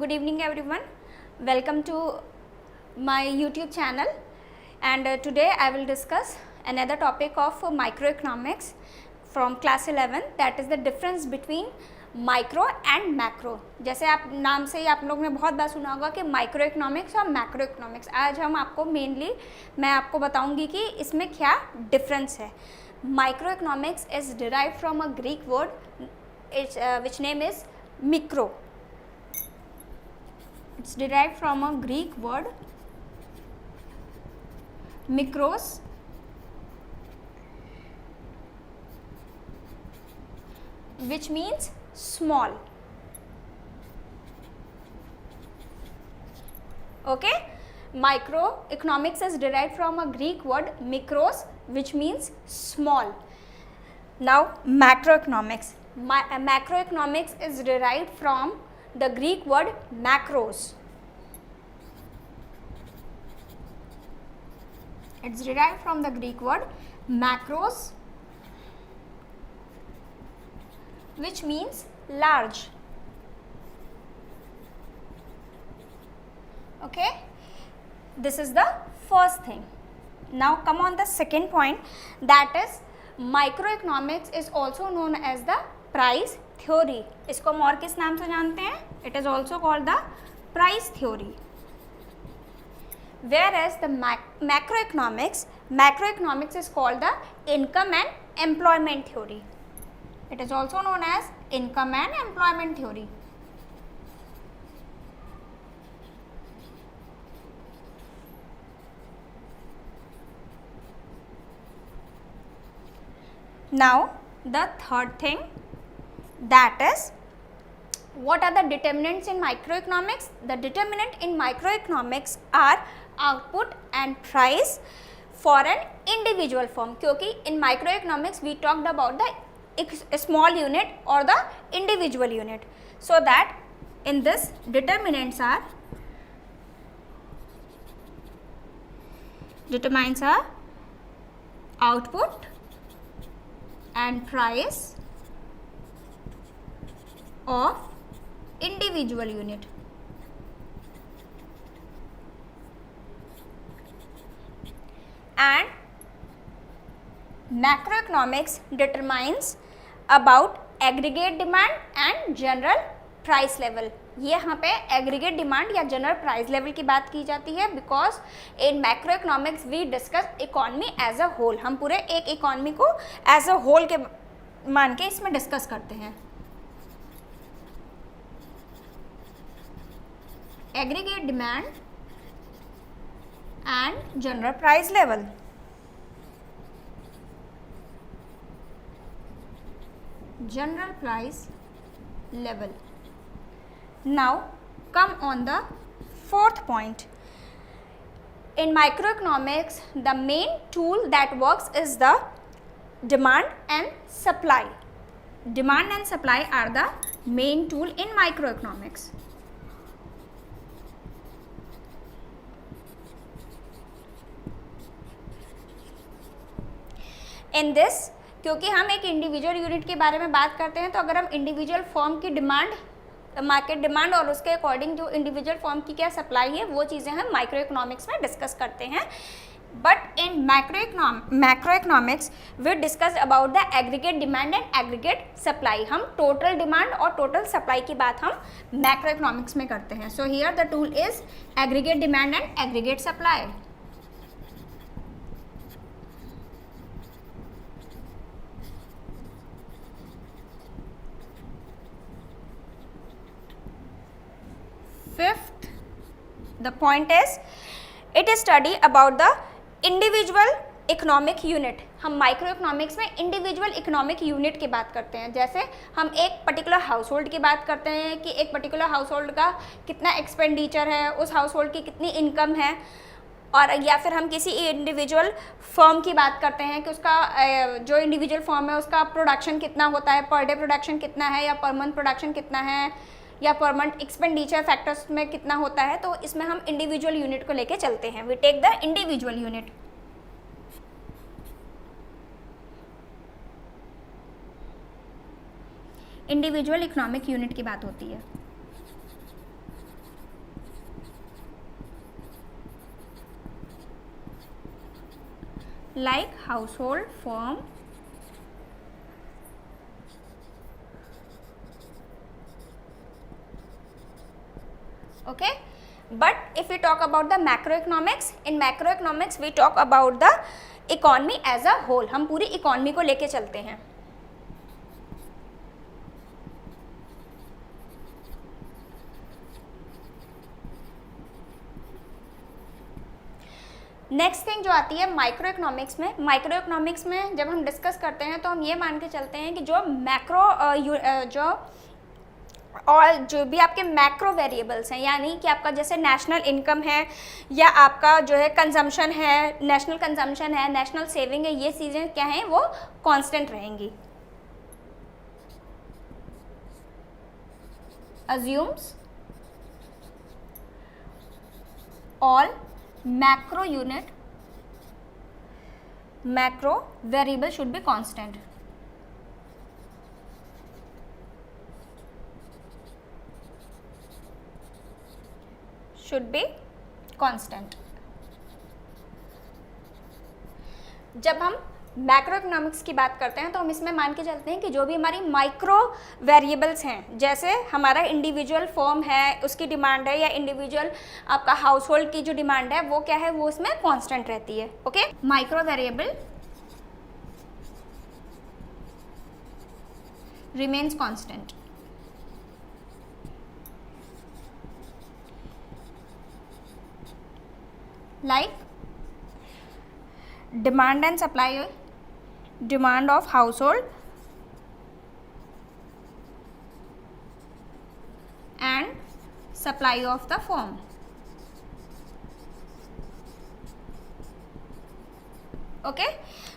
Good evening everyone. Welcome to my YouTube channel, and today I will discuss another topic of microeconomics from class 11, that is the difference between micro and macro. जैसे आप नाम से ही आप लोग ने बहुत बार सुना होगा कि माइक्रो इकोनॉमिक्स और मैक्रो इकोनॉमिक्स. आज हम आपको मेनली मैं आपको बताऊंगी कि इसमें क्या डिफरेंस है. Micro economics is derived from a Greek word which name is micro. It's derived from a Greek word mikros, which means small. Okay, microeconomics is derived from a Greek word mikros, which means small. Now macroeconomics. Macroeconomics is derived from the Greek word macros. It's derived from the Greek word macros, which means large. Okay, this is the first thing. Now come on the second point, that is microeconomics is also known as the price theory. इसको हम और किस नाम से जानते हैं? It is also called the price theory. Whereas the macroeconomics is called the income and employment theory. It is also known as income and employment theory. Now the third thing, that is what are the determinants in microeconomics. The determinant in microeconomics are output and price for an individual firm, क्योंकि in microeconomics we talked about the small unit or the individual unit. So that in this determinants are output and price of individual unit. And macroeconomics determines about aggregate demand and general price level. ये यहाँ पे aggregate demand या general price level की बात की जाती है, because in macro economics we discuss economy as a whole. हम पूरे एक इकोनॉमी को एज अ होल के मान के इसमें डिस्कस करते हैं. Aggregate demand and general price level. General price level. Now come on the fourth point. In microeconomics, the main tool that works is the demand and supply. Demand and supply are the main tool in microeconomics. In this, क्योंकि हम एक individual unit के बारे में बात करते हैं, तो अगर हम इंडिविजुअल फॉर्म की डिमांड, मार्केट डिमांड और उसके अकॉर्डिंग जो इंडिविजुअल फॉर्म की क्या सप्लाई है, वो चीज़ें हम माइक्रो इकोनॉमिक्स में डिस्कस करते हैं. But in macro economics we discuss about the aggregate demand and aggregate supply. हम टोटल डिमांड और टोटल सप्लाई की बात हम मैक्रो इकोनॉमिक्स में करते हैं. So here the tool is aggregate demand and aggregate supply. Fifth, the point is it is study about the individual economic unit. हम micro economics में इंडिविजुअल इकोनॉमिक यूनिट की बात करते हैं. जैसे हम एक पर्टिकुलर हाउस होल्ड की बात करते हैं कि एक पर्टिकुलर हाउस होल्ड का कितना एक्सपेंडिचर है, उस हाउस होल्ड की कितनी इनकम है, और या फिर हम किसी इंडिविजुअल फर्म की बात करते हैं कि उसका जो इंडिविजुअल फर्म है उसका प्रोडक्शन कितना होता है, पर डे प्रोडक्शन कितना है, या पर मंथ प्रोडक्शन कितना है, या पर मंथ एक्सपेंडिचर फैक्टर्स में कितना होता है. तो इसमें हम इंडिविजुअल यूनिट को लेके चलते हैं. We take the individual unit. Individual economic unit की बात होती है. like household firm, okay. But if we talk about the macroeconomics, in macroeconomics we talk about the economy as a whole. हम पूरी इकोनॉमी को लेके चलते हैं. नेक्स्ट थिंग जो आती है माइक्रो इकोनॉमिक्स में. माइक्रो इकोनॉमिक्स में जब हम डिस्कस करते हैं तो हम ये मान के चलते हैं कि जो मैक्रो और जो भी आपके मैक्रो वेरिएबल्स हैं, यानी कि आपका जैसे नेशनल इनकम है या आपका जो है कंजम्पशन है, नेशनल कंजम्पशन है, नेशनल सेविंग है, ये चीज़ें क्या हैं, वो कांस्टेंट रहेंगी. assumes all macro variable should be constant. Should be constant. जब हम मैक्रो इकोनॉमिक्स की बात करते हैं तो हम इसमें मान के चलते हैं कि जो भी हमारी माइक्रो वेरिएबल्स हैं, जैसे हमारा इंडिविजुअल फर्म है, उसकी डिमांड है, या इंडिविजुअल आपका हाउस होल्ड की जो डिमांड है वो क्या है, वो उसमें कांस्टेंट रहती है. Okay, micro variable remains constant. Like demand and supply, demand of household and supply of the firm. Okay,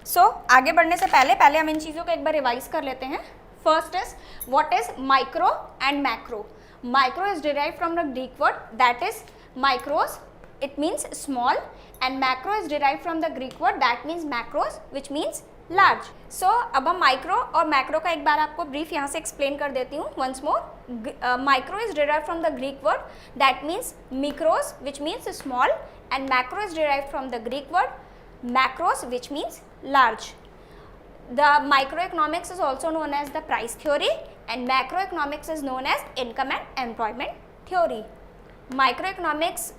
so आगे बढ़ने से पहले हम इन चीज़ों को एक बार रिवाइज कर लेते हैं. First is what is micro and macro. Micro is derived from the Greek word that is micros, it means small, and macro is derived from the Greek word that means macros, which means large. So अब हम micro और macro का एक बार आपको brief यहाँ से explain कर देती हूँ once more. Micro is derived from the Greek word that means mikros, which means small, and macro is derived from the Greek word macros, which means large. The microeconomics is also known as the price theory, and macroeconomics is known as income and employment theory. Microeconomics,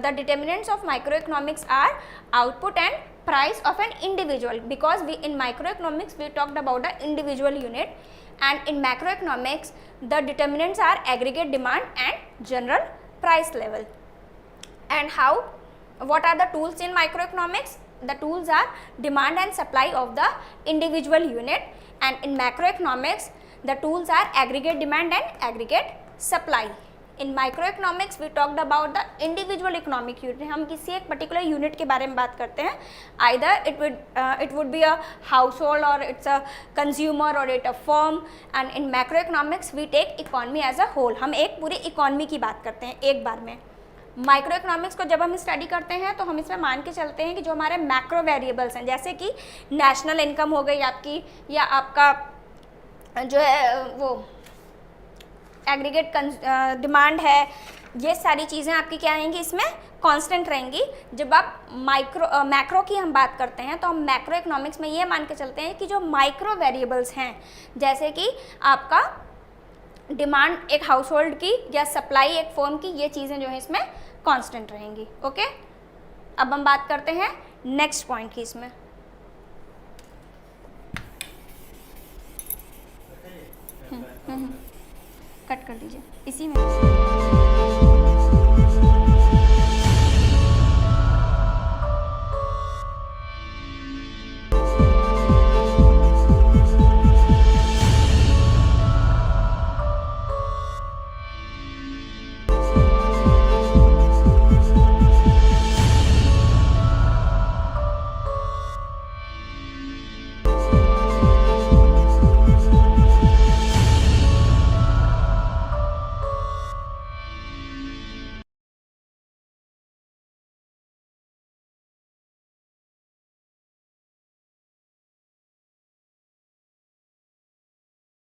the determinants of microeconomics are output and price of an individual, because in microeconomics we talked about the individual unit, and in macroeconomics the determinants are aggregate demand and general price level. And what are the tools in microeconomics? The tools are demand and supply of the individual unit, and in macroeconomics the tools are aggregate demand and aggregate supply. In microeconomics we talked about the individual economic unit. हम किसी एक particular unit के बारे में बात करते हैं. Either it would be a household, or it's a consumer, or it's a firm. And in macroeconomics we take economy as a whole. हम एक पूरी economy की बात करते हैं एक बार में. माइक्रो को जब हम स्टडी करते हैं तो हम इसमें मान के चलते हैं कि जो हमारे मैक्रो वेरिएबल्स हैं, जैसे कि नेशनल इनकम हो गई आपकी, या आपका जो है वो एग्रीगेट डिमांड है, ये सारी चीज़ें आपकी क्या आएंगी, इसमें कांस्टेंट रहेंगी. जब आप मैक्रो की हम बात करते हैं तो हम मैक्रो इकोनॉमिक्स में ये मान के चलते हैं कि जो माइक्रो वेरिएबल्स हैं, जैसे कि आपका डिमांड एक हाउस होल्ड की या सप्लाई एक फर्म की, ये चीज़ें जो है इसमें कांस्टेंट रहेंगी. ओके, अब हम बात करते हैं नेक्स्ट पॉइंट की. इसमें कट कर दीजिए इसी में.